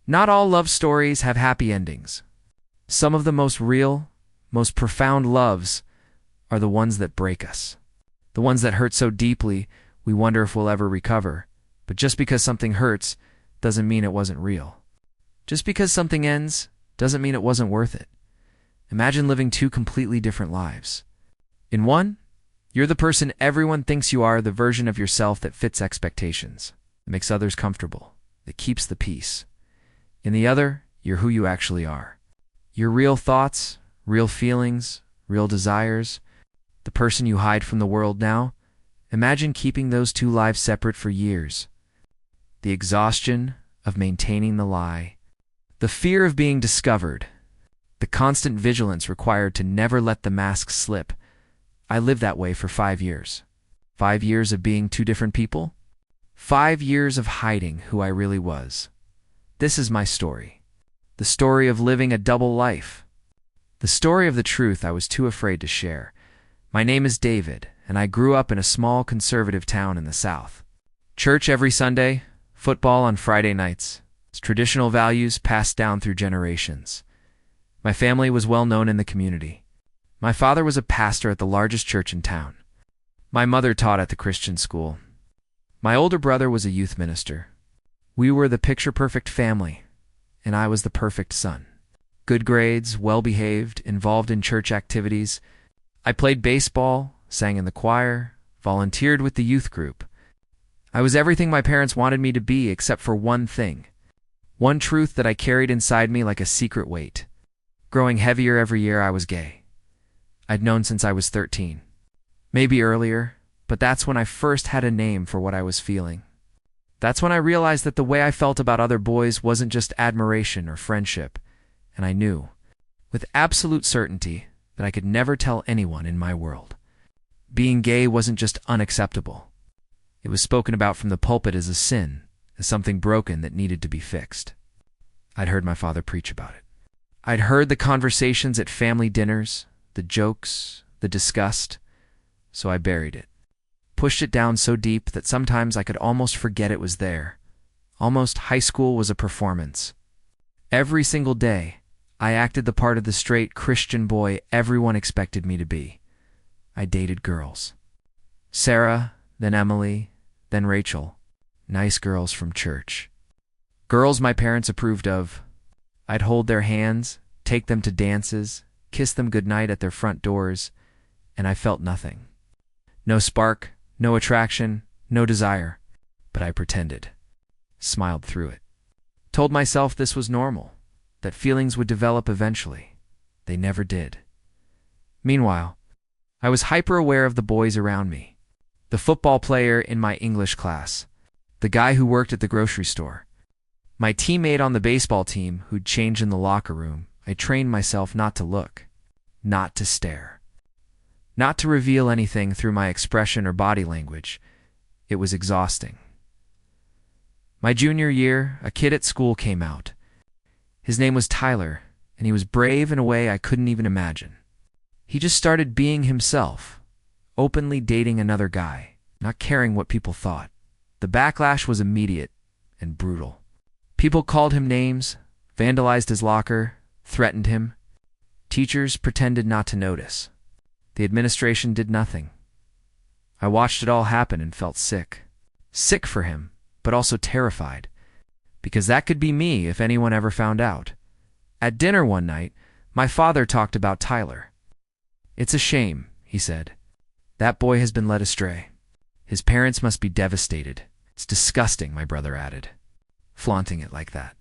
Not all love stories have happy endings. Some of the most real, most profound loves are the ones that break us. The ones that hurt so deeply we wonder if we'll ever recover. But just because something hurts doesn't mean it wasn't real. Just because something ends doesn't mean it wasn't worth it. Imagine living two completely different lives. In one, you're the person everyone thinks you are, the version of yourself that fits expectations, that makes others comfortable, that keeps the peace. In the other, you're who you actually are. Your real thoughts, real feelings, real desires, the person you hide from the world now. Imagine keeping those two lives separate for years. The exhaustion of maintaining the lie, the fear of being discovered, the constant vigilance required to never let the mask slip. I lived that way for 5 years. 5 years of being two different people? 5 years of hiding who I really was. This is my story. The story of living a double life. The story of the truth I was too afraid to share. My name is David, and I grew up in a small conservative town in the South. Church every Sunday, football on Friday nights. It's traditional values passed down through generations. My family was well known in the community. My father was a pastor at the largest church in town. My mother taught at the Christian school. My older brother was a youth minister. We were the picture-perfect family, and I was the perfect son. Good grades, well-behaved, involved in church activities. I played baseball, sang in the choir, volunteered with the youth group. I was everything my parents wanted me to be except for one thing. One truth that I carried inside me like a secret weight. Growing heavier every year, I was gay. I'd known since I was 13. Maybe earlier, but that's when I first had a name for what I was feeling. That's when I realized that the way I felt about other boys wasn't just admiration or friendship, and I knew, with absolute certainty, that I could never tell anyone in my world. Being gay wasn't just unacceptable. It was spoken about from the pulpit as a sin, as something broken that needed to be fixed. I'd heard my father preach about it. I'd heard the conversations at family dinners, the jokes, the disgust, so I buried it. Pushed it down so deep that sometimes I could almost forget it was there. Almost high school was a performance. Every single day, I acted the part of the straight Christian boy everyone expected me to be. I dated girls. Sarah, then Emily, then Rachel. Nice girls from church. Girls my parents approved of. I'd hold their hands, take them to dances, kiss them goodnight at their front doors, and I felt nothing. No spark, no attraction, no desire, but I pretended. Smiled through it. Told myself this was normal, that feelings would develop eventually. They never did. Meanwhile, I was hyper-aware of the boys around me. The football player in my English class, the guy who worked at the grocery store, my teammate on the baseball team who'd change in the locker room. I trained myself not to look, not to stare, not to reveal anything through my expression or body language. It was exhausting. My junior year, a kid at school came out. His name was Tyler, and he was brave in a way I couldn't even imagine. He just started being himself, openly dating another guy, not caring what people thought. The backlash was immediate and brutal. People called him names, vandalized his locker, threatened him. Teachers pretended not to notice. The administration did nothing. I watched it all happen and felt sick. Sick for him, but also terrified, because that could be me if anyone ever found out. At dinner one night, my father talked about Tyler. "It's a shame," he said. "That boy has been led astray. His parents must be devastated. It's disgusting," my brother added, flaunting it like that.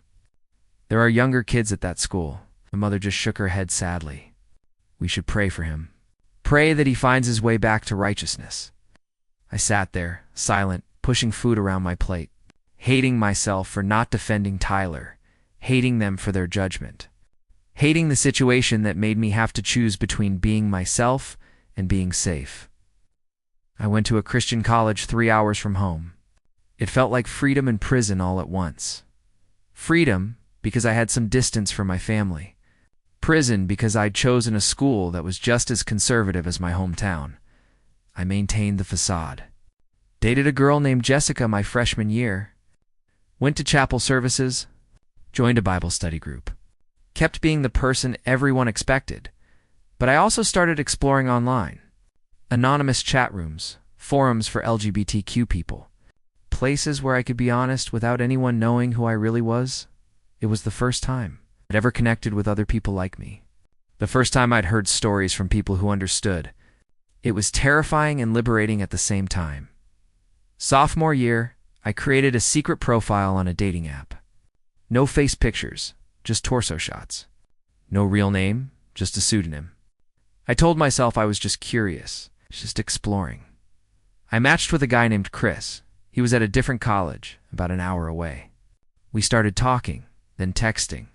"There are younger kids at that school." My mother just shook her head sadly. "We should pray for him. Pray that he finds his way back to righteousness." I sat there, silent, pushing food around my plate, hating myself for not defending Tyler, hating them for their judgment, hating the situation that made me have to choose between being myself and being safe. I went to a Christian college 3 hours from home. It felt like freedom and prison all at once. Freedom because I had some distance from my family. Prison because I'd chosen a school that was just as conservative as my hometown. I maintained the facade. Dated a girl named Jessica my freshman year. Went to chapel services. joined a Bible study group, kept being the person everyone expected, but I also started exploring online. Anonymous chat rooms, forums for LGBTQ people, places where I could be honest without anyone knowing who I really was. It was the first time I'd ever connected with other people like me. The first time I'd heard stories from people who understood. It was terrifying and liberating at the same time. Sophomore year, I created a secret profile on a dating app. No face pictures, just torso shots. No real name, just a pseudonym. I told myself I was just curious, just exploring. I matched with a guy named Chris. He was at a different college, about an hour away. We started talking, then texting,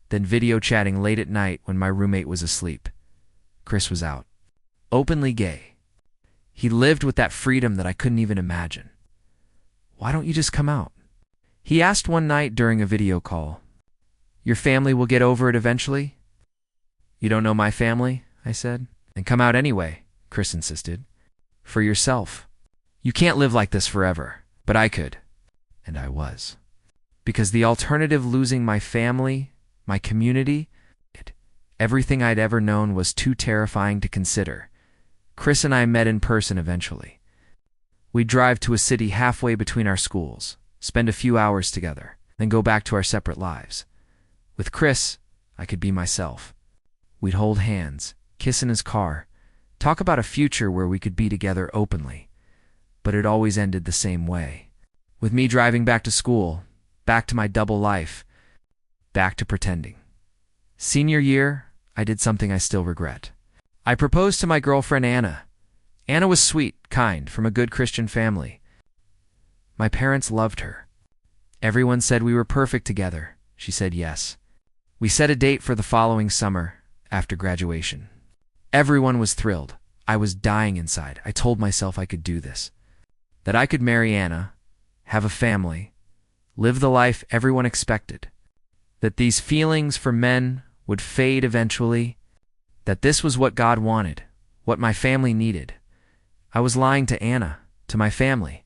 then video chatting late at night when my roommate was asleep. Chris was out. Openly gay. He lived with that freedom that I couldn't even imagine. Why don't you just come out? He asked one night during a video call. Your family will get over it eventually? You don't know my family, I said. Then come out anyway, Chris insisted. For yourself. You can't live like this forever, but I could. And I was. Because the alternative, losing my family, my community, everything I'd ever known, was too terrifying to consider. Chris and I met in person eventually. We'd drive to a city halfway between our schools, spend a few hours together, then go back to our separate lives. With Chris, I could be myself. We'd hold hands, kiss in his car, talk about a future where we could be together openly. But it always ended the same way. With me driving back to school, back to my double life, back to pretending. Senior year, I did something I still regret. I proposed to my girlfriend Anna. Anna was sweet, kind, from a good Christian family. My parents loved her. Everyone said we were perfect together. She said yes. We set a date for the following summer, after graduation. Everyone was thrilled. I was dying inside. I told myself I could do this. That I could marry Anna, have a family, live the life everyone expected. That these feelings for men would fade eventually. That this was what God wanted, what my family needed. I was lying to Anna, to my family,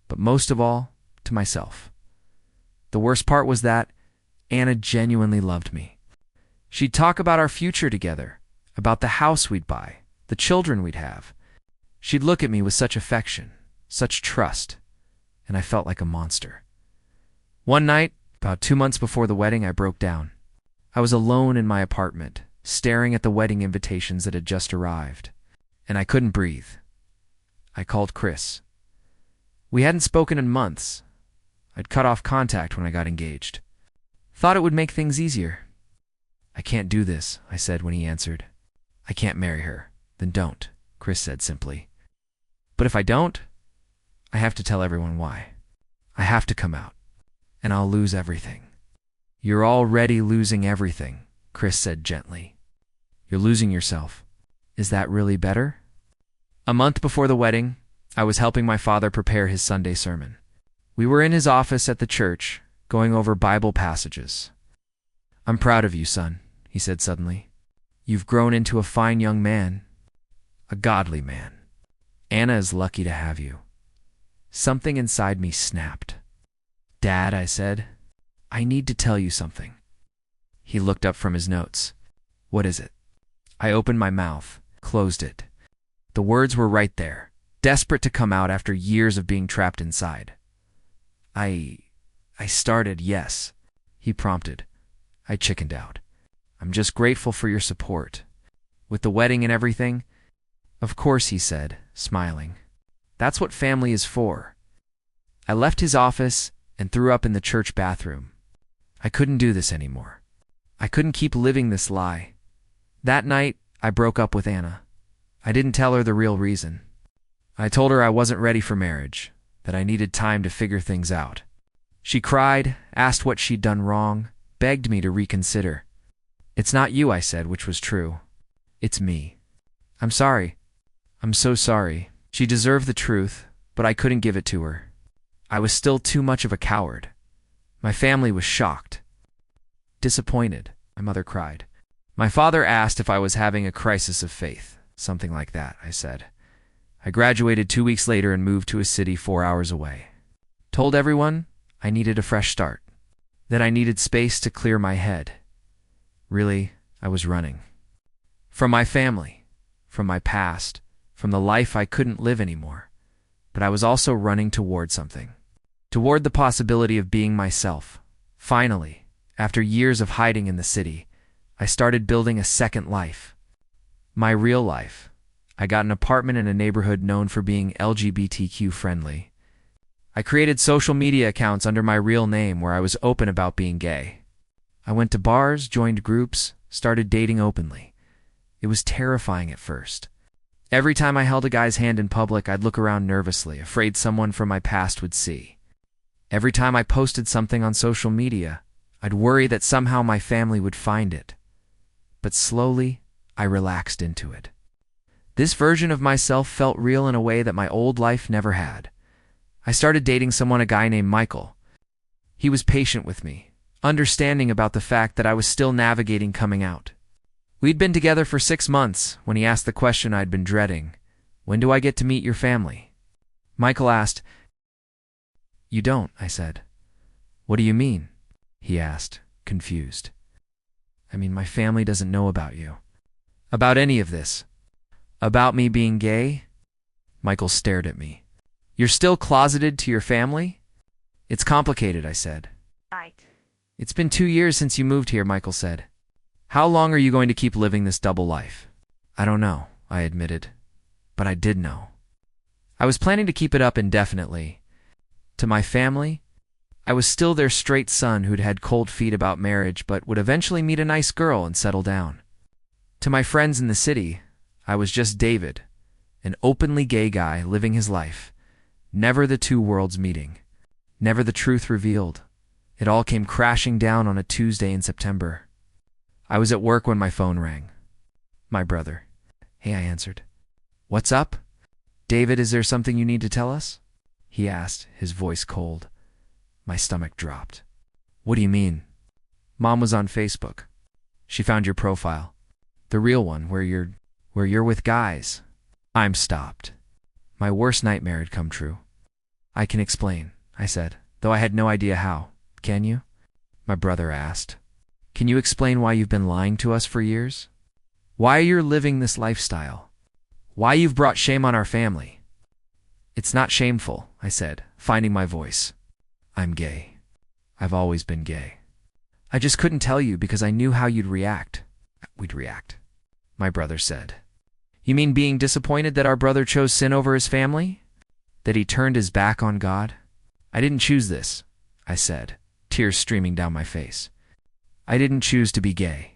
but most of all, to myself. The worst part was that Anna genuinely loved me. She'd talk about our future together, about the house we'd buy, the children we'd have. She'd look at me with such affection, such trust, and I felt like a monster. One night, about 2 months before the wedding, I broke down. I was alone in my apartment, staring at the wedding invitations that had just arrived, and I couldn't breathe. I called Chris. We hadn't spoken in months. I'd cut off contact when I got engaged. Thought it would make things easier. I can't do this, I said when he answered. I can't marry her. Then don't, Chris said simply. But if I don't, I have to tell everyone why. I have to come out, and I'll lose everything. You're already losing everything, Chris said gently. You're losing yourself. Is that really better? A month before the wedding, I was helping my father prepare his Sunday sermon. We were in his office at the church, going over Bible passages. I'm proud of you, son, he said suddenly. You've grown into a fine young man, a godly man. Anna is lucky to have you. Something inside me snapped. Dad, I said, I need to tell you something. He looked up from his notes. What is it? I opened my mouth, closed it. The words were right there, desperate to come out after years of being trapped inside. I started, yes, he prompted. I chickened out. I'm just grateful for your support. With the wedding and everything? Of course, he said, smiling. That's what family is for. I left his office and threw up in the church bathroom. I couldn't do this anymore. I couldn't keep living this lie. That night, I broke up with Anna. I didn't tell her the real reason. I told her I wasn't ready for marriage, that I needed time to figure things out. She cried, asked what she'd done wrong, begged me to reconsider. It's not you, I said, which was true. It's me. I'm sorry. I'm so sorry. She deserved the truth, but I couldn't give it to her. I was still too much of a coward. My family was shocked. Disappointed, my mother cried. My father asked if I was having a crisis of faith. Something like that, I said. I graduated 2 weeks later and moved to a city 4 hours away. Told everyone I needed a fresh start. that I needed space to clear my head. Really, I was running. From my family, from my past, from the life I couldn't live anymore. But I was also running toward something. Toward the possibility of being myself. Finally, after years of hiding in the city, I started building a second life. My real life. I got an apartment in a neighborhood known for being LGBTQ friendly. I created social media accounts under my real name where I was open about being gay. I went to bars, joined groups, started dating openly. It was terrifying at first. Every time I held a guy's hand in public, I'd look around nervously, afraid someone from my past would see. Every time I posted something on social media, I'd worry that somehow my family would find it. But slowly, I relaxed into it. This version of myself felt real in a way that my old life never had. I started dating a guy named Michael. He was patient with me, understanding about the fact that I was still navigating coming out. We'd been together for 6 months when he asked the question I'd been dreading. When do I get to meet your family? Michael asked. You don't, I said. What do you mean? He asked, confused. I mean, my family doesn't know about you. About any of this. About me being gay? Michael stared at me. You're still closeted to your family? It's complicated, I said. Right. It's been 2 years since you moved here, Michael said. How long are you going to keep living this double life? I don't know, I admitted. But I did know. I was planning to keep it up indefinitely. To my family, I was still their straight son who'd had cold feet about marriage but would eventually meet a nice girl and settle down. To my friends in the city, I was just David, an openly gay guy living his life. Never the two worlds meeting. Never the truth revealed. It all came crashing down on a Tuesday in September. I was at work when my phone rang. My brother. Hey, I answered. What's up? David, is there something you need to tell us? He asked, his voice cold. My stomach dropped. What do you mean? Mom was on Facebook. She found your profile. The real one, where you're with guys. I'm stopped. My worst nightmare had come true. I can explain, I said, though I had no idea how. Can you? My brother asked. Can you explain why you've been lying to us for years? Why you're living this lifestyle? Why you've brought shame on our family? It's not shameful, I said, finding my voice. I'm gay. I've always been gay. I just couldn't tell you because I knew how you'd react. We'd react, my brother said. You mean being disappointed that our brother chose sin over his family? That he turned his back on God? I didn't choose this, I said, tears streaming down my face. I didn't choose to be gay.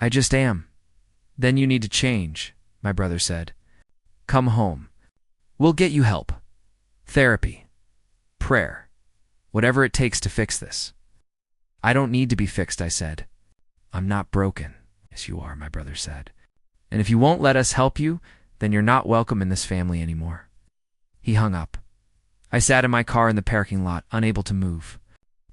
I just am. Then you need to change, my brother said. Come home. We'll get you help. Therapy. Prayer. Whatever it takes to fix this. I don't need to be fixed, I said. I'm not broken. Yes, you are, my brother said. And if you won't let us help you, then you're not welcome in this family anymore. He hung up. I sat in my car in the parking lot, unable to move.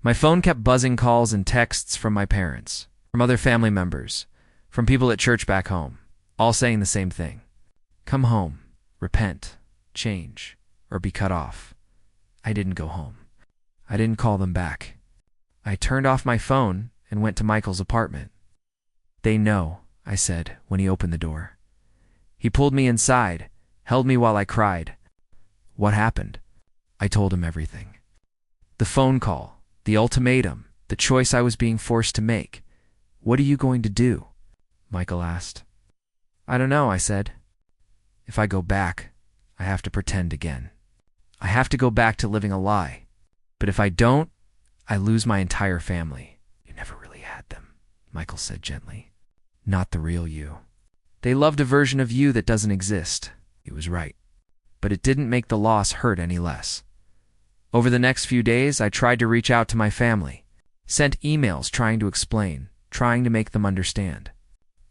My phone kept buzzing calls and texts from my parents, from other family members, from people at church back home, all saying the same thing. Come home, repent, change, or be cut off. I didn't go home. I didn't call them back. I turned off my phone and went to Michael's apartment. They know, I said when he opened the door. He pulled me inside, held me while I cried. What happened? I told him everything. The phone call, the ultimatum, the choice I was being forced to make. What are you going to do? Michael asked. I don't know, I said. If I go back, I have to pretend again. I have to go back to living a lie. But if I don't, I lose my entire family. You never really had them, Michael said gently. Not the real you. They loved a version of you that doesn't exist. He was right. But it didn't make the loss hurt any less. Over the next few days, I tried to reach out to my family, sent emails trying to explain, trying to make them understand.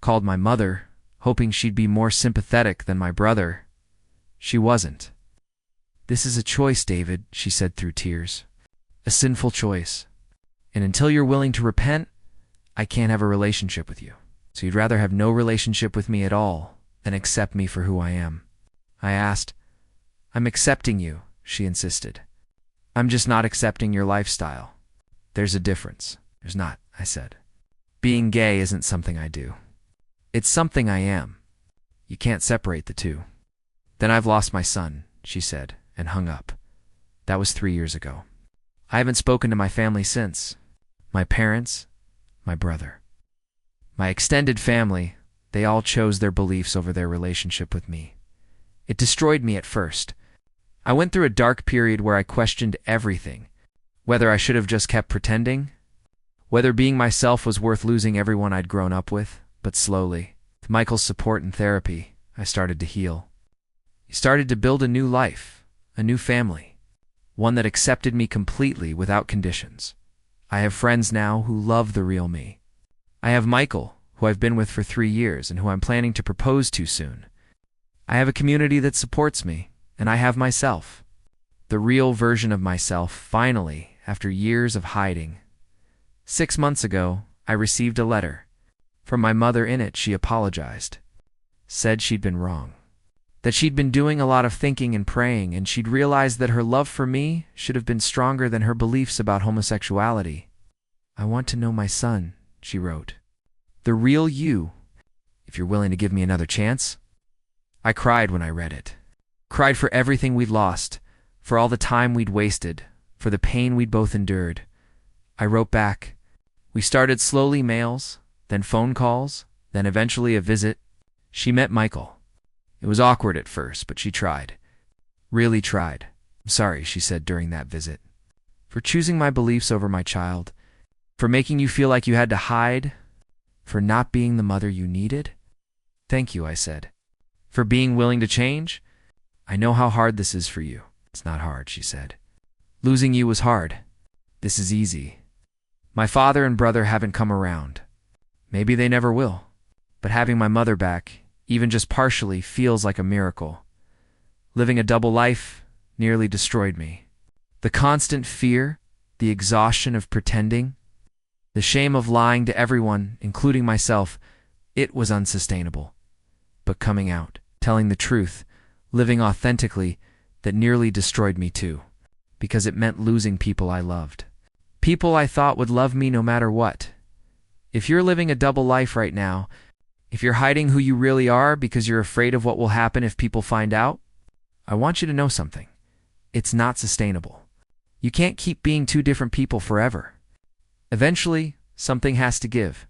Called my mother, hoping she'd be more sympathetic than my brother. She wasn't. This is a choice, David, she said through tears. A sinful choice. And until you're willing to repent, I can't have a relationship with you. So you'd rather have no relationship with me at all than accept me for who I am. I asked. I'm accepting you, she insisted. I'm just not accepting your lifestyle. There's a difference. There's not, I said. Being gay isn't something I do. It's something I am. You can't separate the two. Then I've lost my son, she said, and hung up. That was 3 years ago. I haven't spoken to my family since. My parents, my brother. My extended family, they all chose their beliefs over their relationship with me. It destroyed me at first. I went through a dark period where I questioned everything. Whether I should have just kept pretending, whether being myself was worth losing everyone I'd grown up with. But slowly, with Michael's support and therapy, I started to heal. He started to build a new life, a new family, one that accepted me completely without conditions. I have friends now who love the real me. I have Michael, who I've been with for 3 years and who I'm planning to propose to soon. I have a community that supports me, and I have myself. The real version of myself, finally, after years of hiding. 6 months ago, I received a letter. From my mother. In it, she apologized. Said she'd been wrong. That she'd been doing a lot of thinking and praying, and she'd realized that her love for me should have been stronger than her beliefs about homosexuality. I want to know my son, she wrote. The real you, if you're willing to give me another chance. I cried when I read it. Cried for everything we'd lost, for all the time we'd wasted, for the pain we'd both endured. I wrote back. We started slowly mails, then phone calls, then eventually a visit. She met Michael. It was awkward at first, but she tried. Really tried. I'm sorry, she said during that visit. For choosing my beliefs over my child. For making you feel like you had to hide. For not being the mother you needed. Thank you, I said. For being willing to change. I know how hard this is for you. It's not hard, she said. Losing you was hard. This is easy. My father and brother haven't come around. Maybe they never will. But having my mother back, even just partially, feels like a miracle. Living a double life nearly destroyed me. The constant fear, the exhaustion of pretending, the shame of lying to everyone, including myself, it was unsustainable. But coming out, telling the truth, living authentically, that nearly destroyed me too, because it meant losing people I loved. People I thought would love me no matter what. If you're living a double life right now, if you're hiding who you really are because you're afraid of what will happen if people find out, I want you to know something. It's not sustainable. You can't keep being two different people forever. Eventually, something has to give.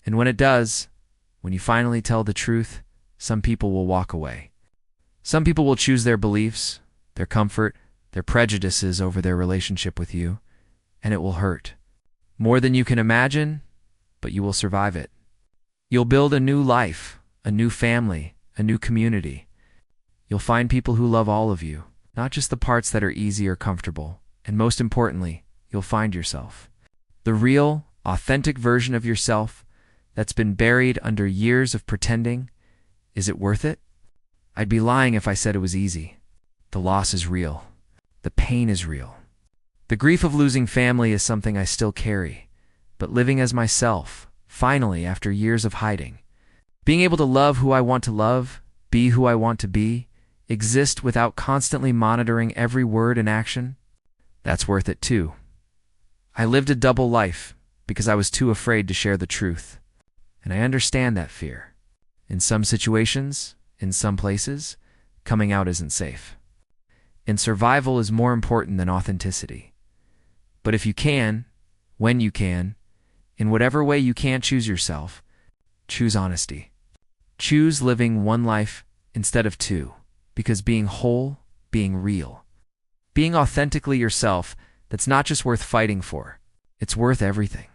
And when it does, when you finally tell the truth, some people will walk away. Some people will choose their beliefs, their comfort, their prejudices over their relationship with you, and it will hurt. More than you can imagine, but you will survive it. You'll build a new life, a new family, a new community. You'll find people who love all of you, not just the parts that are easy or comfortable, and most importantly, you'll find yourself. The real, authentic version of yourself that's been buried under years of pretending. Is it worth it? I'd be lying if I said it was easy. The loss is real. The pain is real. The grief of losing family is something I still carry, but living as myself, finally, after years of hiding, being able to love who I want to love, be who I want to be, exist without constantly monitoring every word and action, that's worth it too. I lived a double life because I was too afraid to share the truth, and I understand that fear. In some situations, in some places, coming out isn't safe. And survival is more important than authenticity. But if you can, when you can, in whatever way you can't choose yourself, choose honesty. Choose living one life instead of two, because being whole, being real, being authentically yourself, that's not just worth fighting for, it's worth everything.